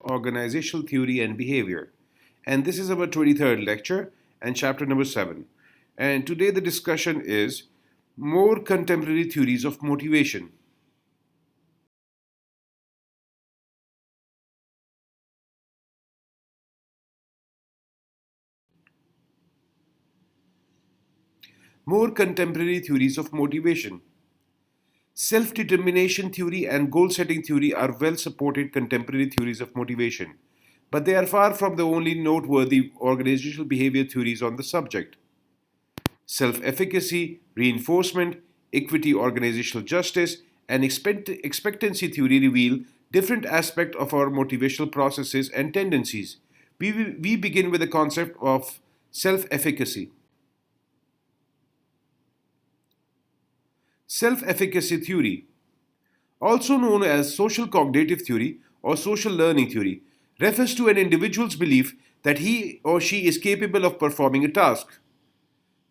Organizational Theory and Behavior. And this is our 23rd lecture and chapter number 7. And today the discussion is more contemporary theories of motivation. More contemporary theories of motivation. Self-determination theory and goal-setting theory are well-supported contemporary theories of motivation, but they are far from the only noteworthy organizational behavior theories on the subject. Self-efficacy, reinforcement, equity, organizational justice, and expectancy theory reveal different aspects of our motivational processes and tendencies. We begin with the concept of self-efficacy. Self-efficacy theory, also known as social cognitive theory or social learning theory, refers to an individual's belief that he or she is capable of performing a task.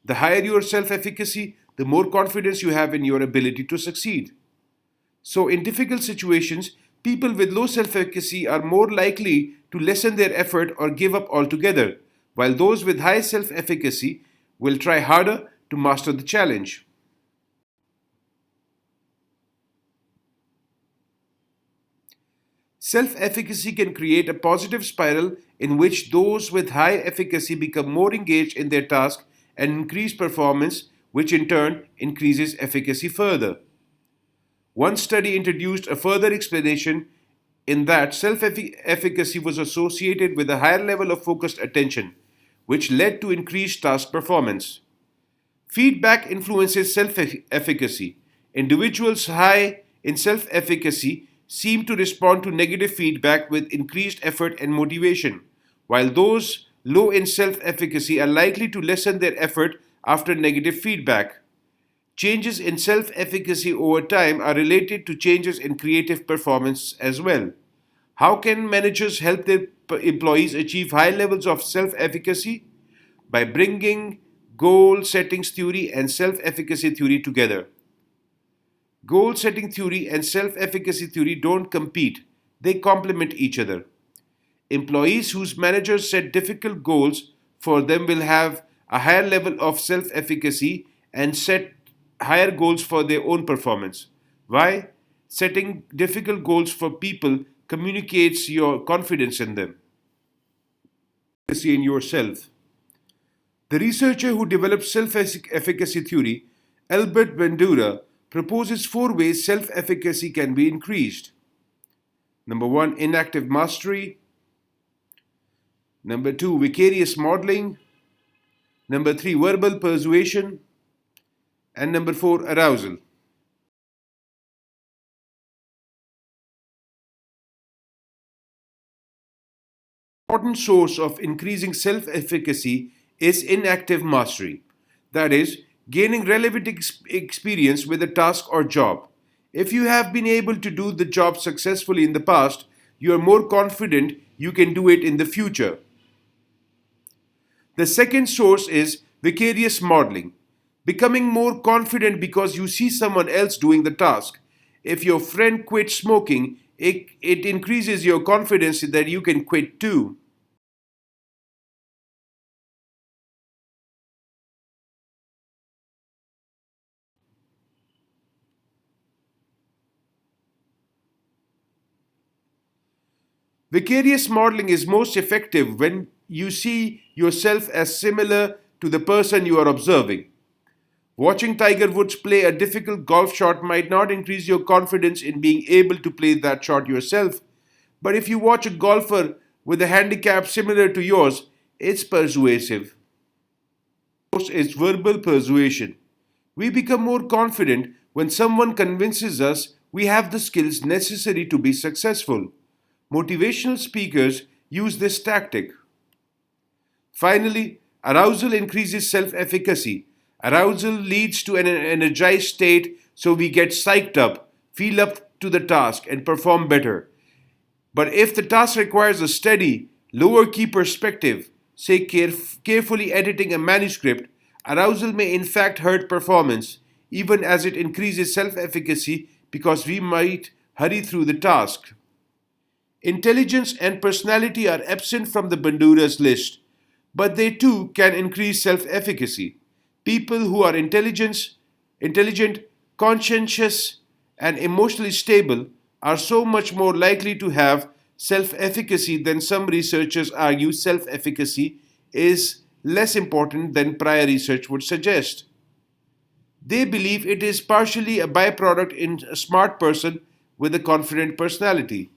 The higher your self-efficacy, the more confidence you have in your ability to succeed. So, in difficult situations, people with low self-efficacy are more likely to lessen their effort or give up altogether, while those with high self-efficacy will try harder to master the challenge. Self-efficacy can create a positive spiral in which those with high efficacy become more engaged in their task and increase performance, which in turn increases efficacy further. One study introduced a further explanation in that self-efficacy was associated with a higher level of focused attention, which led to increased task performance. Feedback influences self-efficacy. Individuals high in self-efficacy seem to respond to negative feedback with increased effort and motivation, while those low in self-efficacy are likely to lessen their effort after negative feedback. Changes in self-efficacy over time are related to changes in creative performance as well. How can managers help their employees achieve high levels of self-efficacy? By bringing goal settings theory and self-efficacy theory together. Goal setting theory and self-efficacy theory don't compete, they complement each other. Employees whose managers set difficult goals for them will have a higher level of self-efficacy and set higher goals for their own performance. Why? Setting difficult goals for people communicates your confidence in them. Efficacy in yourself. The researcher who developed self-efficacy theory, Albert Bandura, proposes 4 ways self-efficacy can be increased. Number 1, inactive mastery. Number 2, vicarious modeling. Number 3, verbal persuasion. And number 4, arousal. An important source of increasing self-efficacy is inactive mastery. That is, gaining relevant experience with a task or job. If you have been able to do the job successfully in the past, you are more confident you can do it in the future. The second source is vicarious modeling, becoming more confident because you see someone else doing the task. If your friend quits smoking, it increases your confidence that you can quit too. Vicarious modeling is most effective when you see yourself as similar to the person you are observing. Watching Tiger Woods play a difficult golf shot might not increase your confidence in being able to play that shot yourself, but if you watch a golfer with a handicap similar to yours, it's persuasive. Source is verbal persuasion. We become more confident when someone convinces us we have the skills necessary to be successful. Motivational speakers use this tactic. Finally, arousal increases self-efficacy. Arousal leads to an energized state, so we get psyched up, feel up to the task, and perform better. But if the task requires a steady, lower key perspective, say carefully editing a manuscript, arousal may in fact hurt performance, even as it increases self-efficacy because we might hurry through the task. Intelligence and personality are absent from the Bandura's list, but they too can increase self efficacy. People who are intelligent, conscientious, and emotionally stable are so much more likely to have self efficacy than some researchers argue self efficacy is less important than prior research would suggest. They believe it is partially a byproduct in a smart person with a confident personality.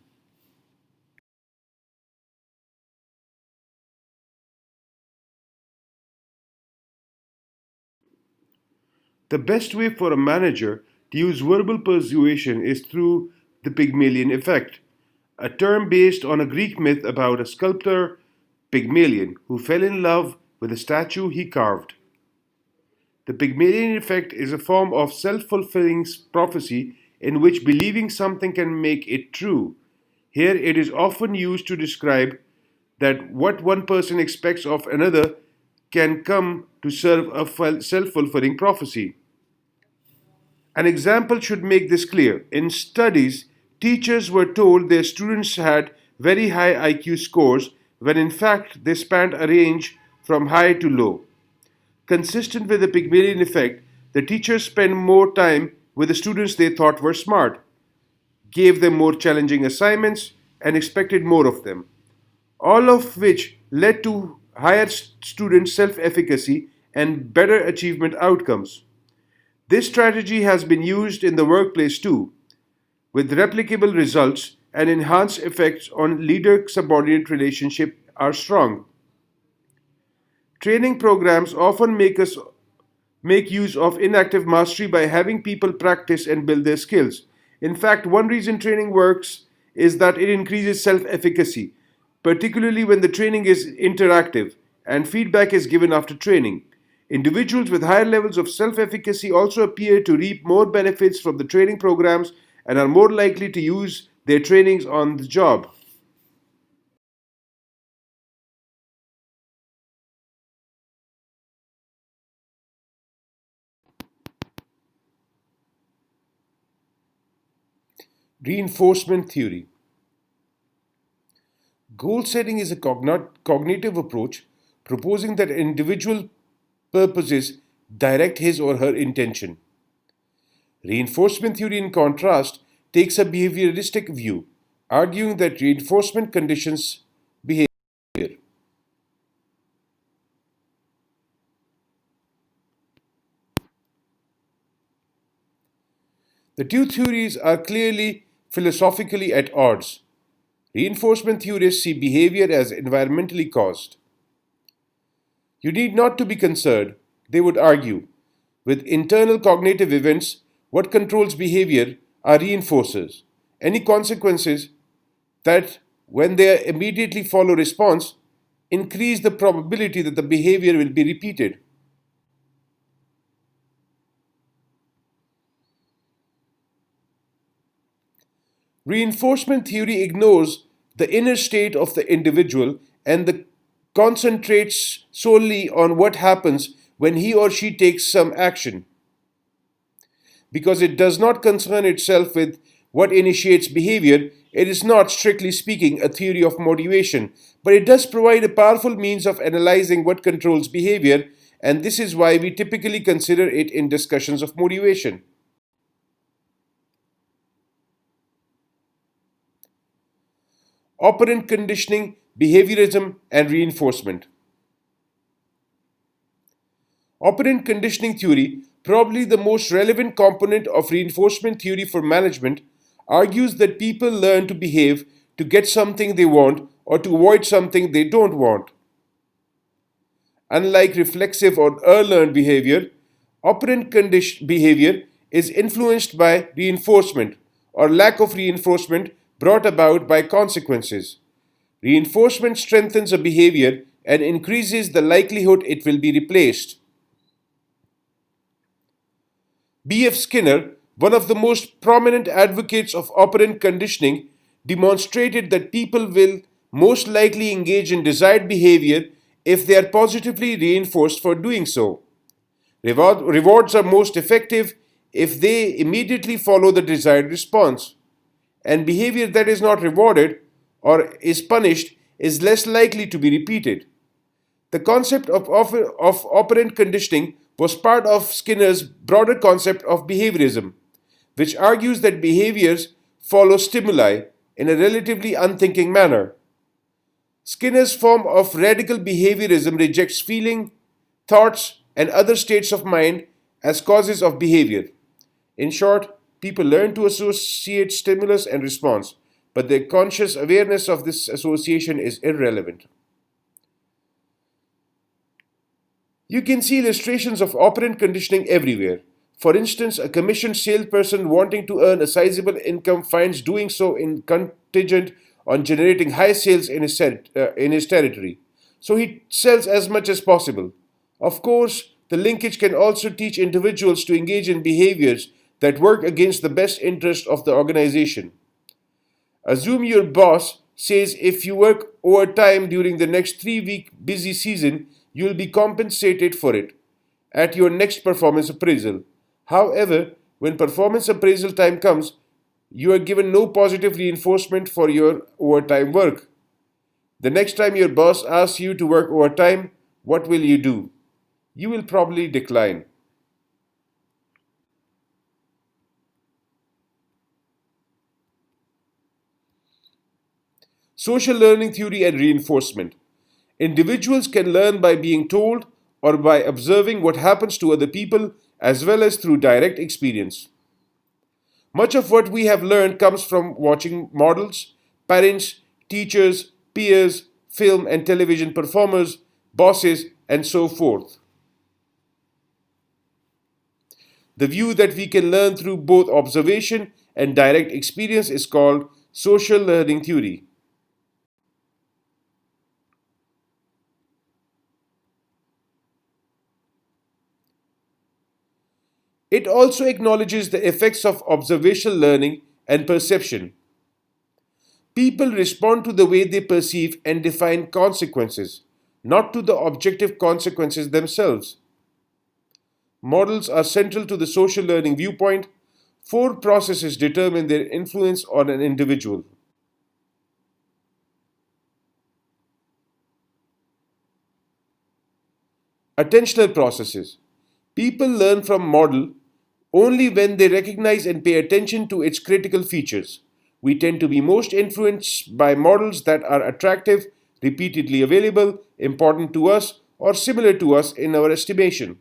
The best way for a manager to use verbal persuasion is through the Pygmalion effect, a term based on a Greek myth about a sculptor, Pygmalion, who fell in love with a statue he carved. The Pygmalion effect is a form of self fulfilling prophecy in which believing something can make it true. Here it is often used to describe that what one person expects of another can come to serve a self fulfilling prophecy. An example should make this clear. In studies, teachers were told their students had very high IQ scores when in fact they spanned a range from high to low. Consistent with the Pygmalion effect, the teachers spent more time with the students they thought were smart, gave them more challenging assignments, and expected more of them. All of which led to higher student self efficacy and better achievement outcomes. This strategy has been used in the workplace too, with replicable results and enhanced effects on leader subordinate relationship are strong. Training programs often make use of inactive mastery by having people practice and build their skills. In fact, one reason training works is that it increases self efficacy, particularly when the training is interactive and feedback is given after training. Individuals with higher levels of self efficacy also appear to reap more benefits from the training programs and are more likely to use their trainings on the job. Reinforcement theory. Goal setting is a cognitive approach proposing that individual purposes direct his or her intention. Reinforcement theory, in contrast, takes a behavioristic view, arguing that reinforcement conditions behavior. The two theories are clearly philosophically at odds. Reinforcement theorists see behavior as environmentally caused. You need not to be concerned, they would argue. With internal cognitive events, what controls behavior are reinforcers. Any consequences that, when they immediately follow response, increase the probability that the behavior will be repeated. Reinforcement theory ignores the inner state of the individual and concentrates solely on what happens when he or she takes some action. Because it does not concern itself with what initiates behavior, it is not, strictly speaking, a theory of motivation, but it does provide a powerful means of analyzing what controls behavior, and this is why we typically consider it in discussions of motivation. Operant conditioning, behaviorism, and reinforcement. Operant conditioning theory, probably the most relevant component of reinforcement theory for management, argues that people learn to behave to get something they want or to avoid something they don't want. Unlike reflexive or learned behavior, behavior is influenced by reinforcement or lack of reinforcement brought about by consequences. Reinforcement strengthens a behavior and increases the likelihood it will be replaced. B.F. Skinner, one of the most prominent advocates of operant conditioning, demonstrated that people will most likely engage in desired behavior if they are positively reinforced for doing so. Rewards are most effective if they immediately follow the desired response, and behavior that is not rewarded or is punished is less likely to be repeated. The concept of operant conditioning was part of Skinner's broader concept of behaviorism, which argues that behaviors follow stimuli in a relatively unthinking manner. Skinner's form of radical behaviorism rejects feeling, thoughts, and other states of mind as causes of behavior. In short, people learn to associate stimulus and response, but their conscious awareness of this association is irrelevant. You can see illustrations of operant conditioning everywhere. For instance, a commissioned salesperson wanting to earn a sizable income finds doing so contingent on generating high sales in his territory. So he sells as much as possible. Of course, the linkage can also teach individuals to engage in behaviors that work against the best interest of the organization. Assume your boss says if you work overtime during the next 3 week busy season, you will be compensated for it at your next performance appraisal. However, when performance appraisal time comes, you are given no positive reinforcement for your overtime work. The next time your boss asks you to work overtime, what will you do? You will probably decline. Social learning theory and reinforcement. Individuals can learn by being told or by observing what happens to other people as well as through direct experience. Much of what we have learned comes from watching models, parents, teachers, peers, film and television performers, bosses, and so forth. The view that we can learn through both observation and direct experience is called social learning theory. It also acknowledges the effects of observational learning and perception. People respond to the way they perceive and define consequences, not to the objective consequences themselves. Models are central to the social learning viewpoint. Four processes determine their influence on an individual. Attentional processes. People learn from model only when they recognize and pay attention to its critical features. We tend to be most influenced by models that are attractive, repeatedly available, important to us, or similar to us in our estimation.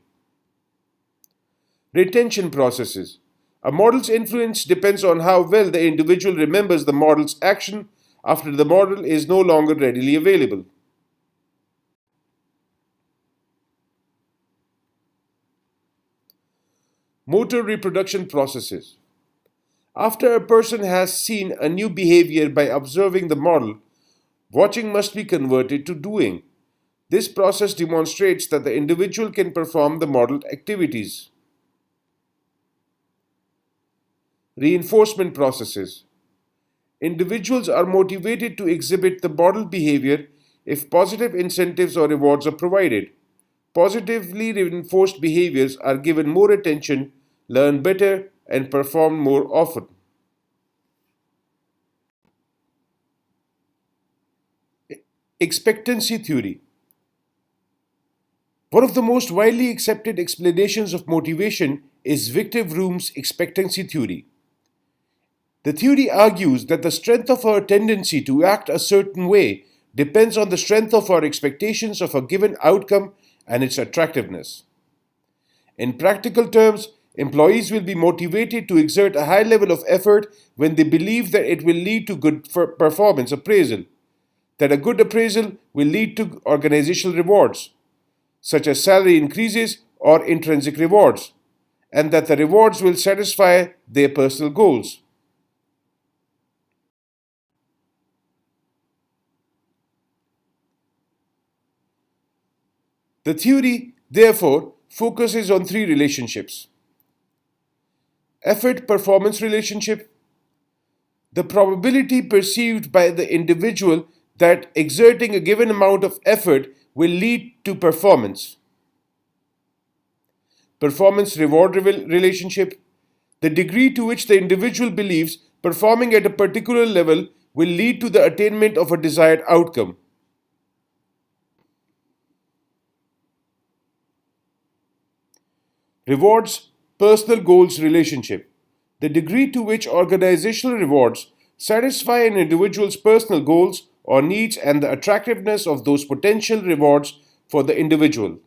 Retention processes. A model's influence depends on how well the individual remembers the model's action after the model is no longer readily available. Motor reproduction processes. After a person has seen a new behavior by observing the model, watching must be converted to doing. This process demonstrates that the individual can perform the modeled activities. Reinforcement processes. Individuals are motivated to exhibit the modeled behavior if positive incentives or rewards are provided. Positively reinforced behaviors are given more attention, learn better, and perform more often. Expectancy theory. One of the most widely accepted explanations of motivation is Victor Vroom's expectancy theory. The theory argues that the strength of our tendency to act a certain way depends on the strength of our expectations of a given outcome and its attractiveness. In practical terms, employees will be motivated to exert a high level of effort when they believe that it will lead to good performance appraisal, that a good appraisal will lead to organizational rewards, such as salary increases or intrinsic rewards, and that the rewards will satisfy their personal goals. The theory, therefore, focuses on three relationships: effort performance relationship, the probability perceived by the individual that exerting a given amount of effort will lead to performance reward relationship, the degree to which the individual believes performing at a particular level will lead to the attainment of a desired outcome. Rewards personal goals relationship. The degree to which organizational rewards satisfy an individual's personal goals or needs and the attractiveness of those potential rewards for the individual.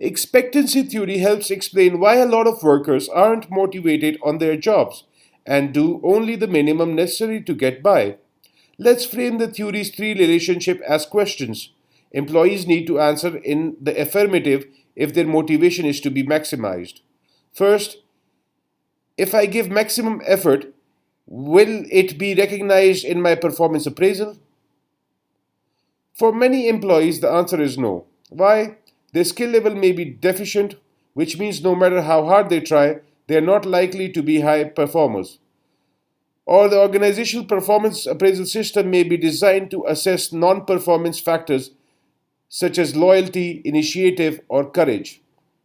Expectancy theory helps explain why a lot of workers aren't motivated on their jobs and do only the minimum necessary to get by. Let's frame the theory's three relationships as questions. Employees need to answer in the affirmative if their motivation is to be maximized. First, if I give maximum effort, will it be recognized in my performance appraisal? For many employees, the answer is no. Why? Their skill level may be deficient, which means no matter how hard they try, they are not likely to be high performers. Or the organizational performance appraisal system may be designed to assess non performance factors such as loyalty, initiative, or courage,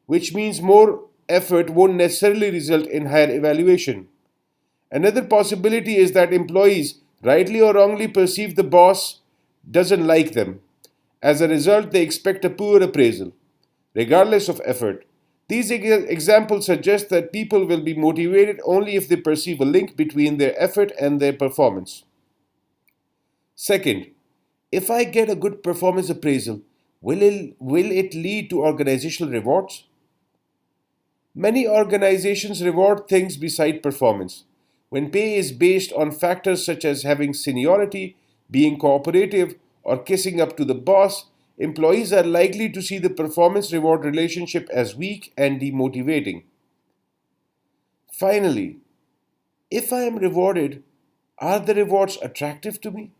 which means more effort won't necessarily result in higher evaluation. Another possibility is that employees, rightly or wrongly, perceive the boss doesn't like them. As a result, they expect a poor appraisal, regardless of effort. These examples suggest that people will be motivated only if they perceive a link between their effort and their performance. Second, if I get a good performance appraisal, will it lead to organizational rewards? Many organizations reward things beside performance. When pay is based on factors such as having seniority, being cooperative, or kissing up to the boss, employees are likely to see the performance reward relationship as weak and demotivating. Finally, if I am rewarded, are the rewards attractive to me?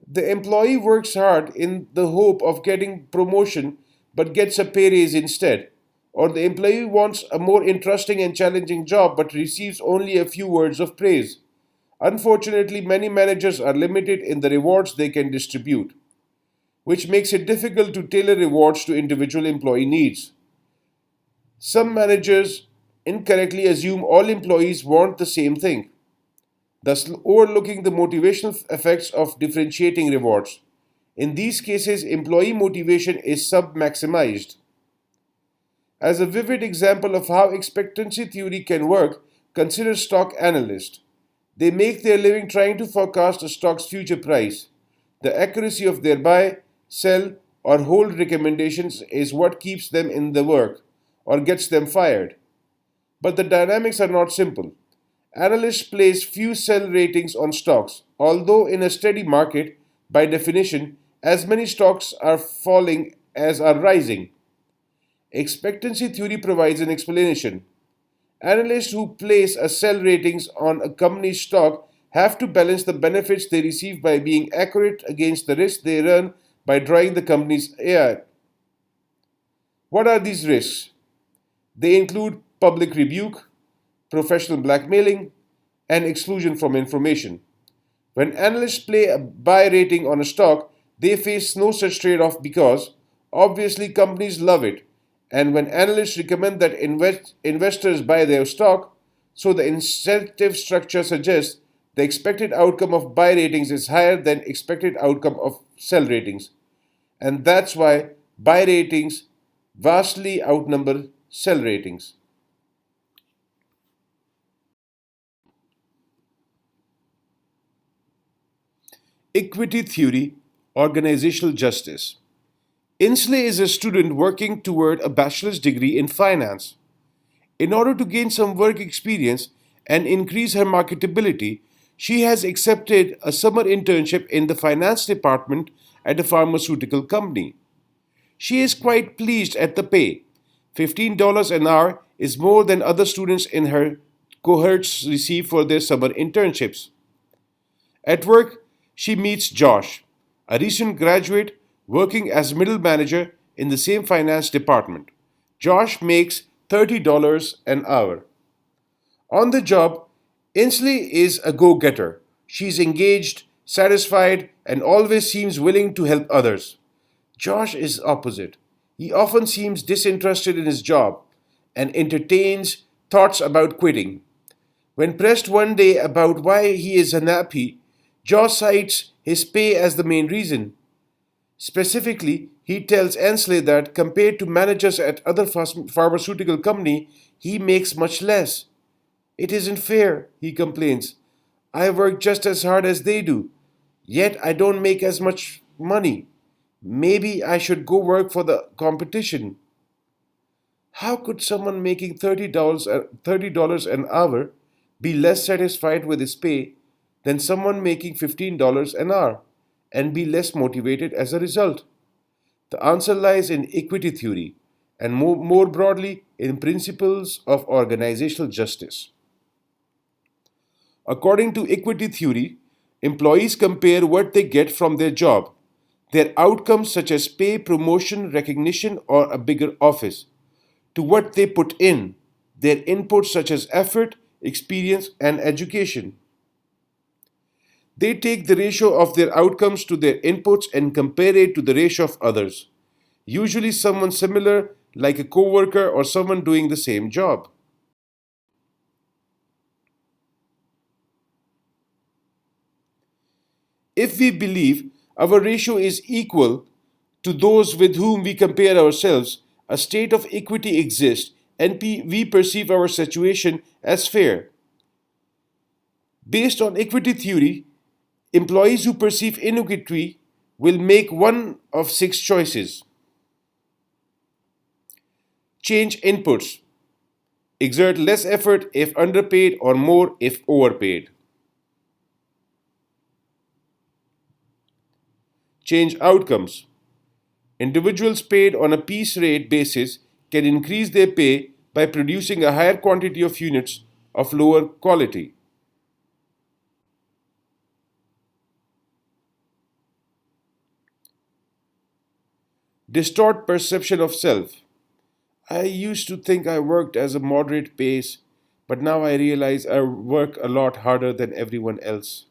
The employee works hard in the hope of getting promotion but gets a pay raise instead. Or the employee wants a more interesting and challenging job but receives only a few words of praise. Unfortunately, many managers are limited in the rewards they can distribute, which makes it difficult to tailor rewards to individual employee needs. Some managers incorrectly assume all employees want the same thing, thus overlooking the motivational effects of differentiating rewards. In these cases, employee motivation is sub maximized. As a vivid example of how expectancy theory can work, consider stock analysts. They make their living trying to forecast a stock's future price. The accuracy of their buy, sell, or hold recommendations is what keeps them in the work or gets them fired. But the dynamics are not simple. Analysts place few sell ratings on stocks, although in a steady market, by definition, as many stocks are falling as are rising. Expectancy theory provides an explanation. Analysts who place a sell ratings on a company's stock have to balance the benefits they receive by being accurate against the risks they run by drawing the company's AI. What are these risks? They include public rebuke, professional blackmailing, and exclusion from information. When analysts play a buy rating on a stock, they face no such trade off because, obviously, companies love it. And when analysts recommend that investors buy their stock, so the incentive structure suggests the expected outcome of buy ratings is higher than expected outcome of sell ratings. And that's why buy ratings vastly outnumber sell ratings. Equity theory, organizational justice. Insley is a student working toward a bachelor's degree in finance. In order to gain some work experience and increase her marketability, she has accepted a summer internship in the finance department at a pharmaceutical company. She is quite pleased at the pay. $15 an hour is more than other students in her cohorts receive for their summer internships. At work, she meets Josh, a recent graduate working as middle manager in the same finance department. Josh makes $30 an hour. On the job, Inslee is a go getter. She's engaged, satisfied, and always seems willing to help others. Josh is opposite. He often seems disinterested in his job and entertains thoughts about quitting. When pressed one day about why he is unhappy, Josh cites his pay as the main reason. Specifically, he tells Ansley that compared to managers at other pharmaceutical company, he makes much less. It isn't fair, he complains. I work just as hard as they do, yet I don't make as much money. Maybe I should go work for the competition. How could someone making $30 an hour be less satisfied with his pay than someone making $15 an hour and be less motivated as a result? The answer lies in equity theory and more broadly in principles of organizational justice. According to equity theory, employees compare what they get from their job, their outcomes such as pay, promotion, recognition, or a bigger office, to what they put in, their inputs such as effort, experience, and education. They take the ratio of their outcomes to their inputs and compare it to the ratio of others, usually someone similar like a coworker or someone doing the same job. If we believe our ratio is equal to those with whom we compare ourselves, a state of equity exists and we perceive our situation as fair. Based on equity theory, employees who perceive inequity will make one of six choices. Change inputs. Exert less effort if underpaid or more if overpaid. Change outcomes. Individuals paid on a piece rate basis can increase their pay by producing a higher quantity of units of lower quality. Distort perception of self. I used to think I worked as a moderate pace, but now I realize I work a lot harder than everyone else.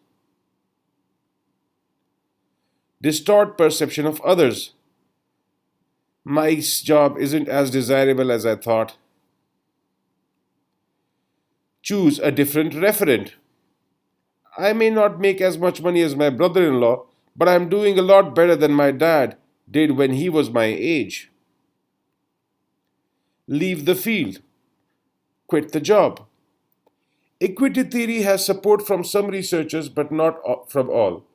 Distort perception of others. My job isn't as desirable as I thought. Choose a different referent. I may not make as much money as my brother in law, but I'm doing a lot better than my dad did when he was my age. Leave the field. Quit the job. Equity theory has support from some researchers but not from all.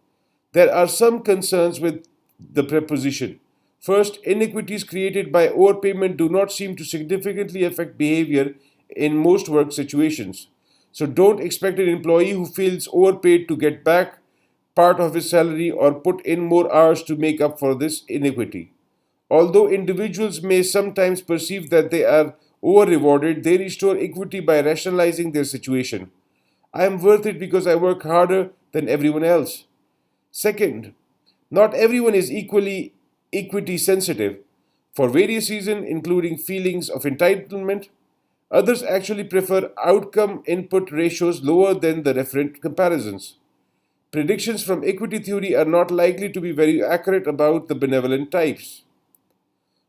There are some concerns with the proposition. First, inequities created by overpayment do not seem to significantly affect behavior in most work situations. So don't expect an employee who feels overpaid to get back part of his salary or put in more hours to make up for this inequity. Although individuals may sometimes perceive that they are over rewarded, they restore equity by rationalizing their situation. I am worth it because I work harder than everyone else. Second, not everyone is equally equity sensitive. For various reasons, including feelings of entitlement, others actually prefer outcome input ratios lower than the referent comparisons. Predictions from equity theory are not likely to be very accurate about the benevolent types.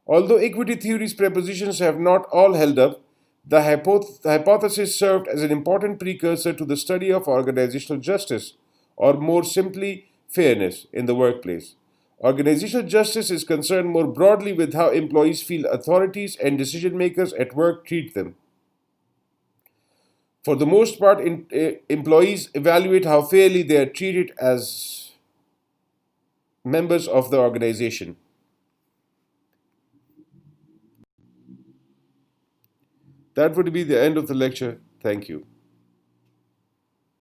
Although equity theory's propositions have not all held up, the hypothesis served as an important precursor to the study of organizational justice, or more simply, fairness in the workplace. Organizational justice is concerned more broadly with how employees feel authorities and decision makers at work treat them. For the most part, employees evaluate how fairly they are treated as members of the organization. That would be the end of the lecture. Thank you.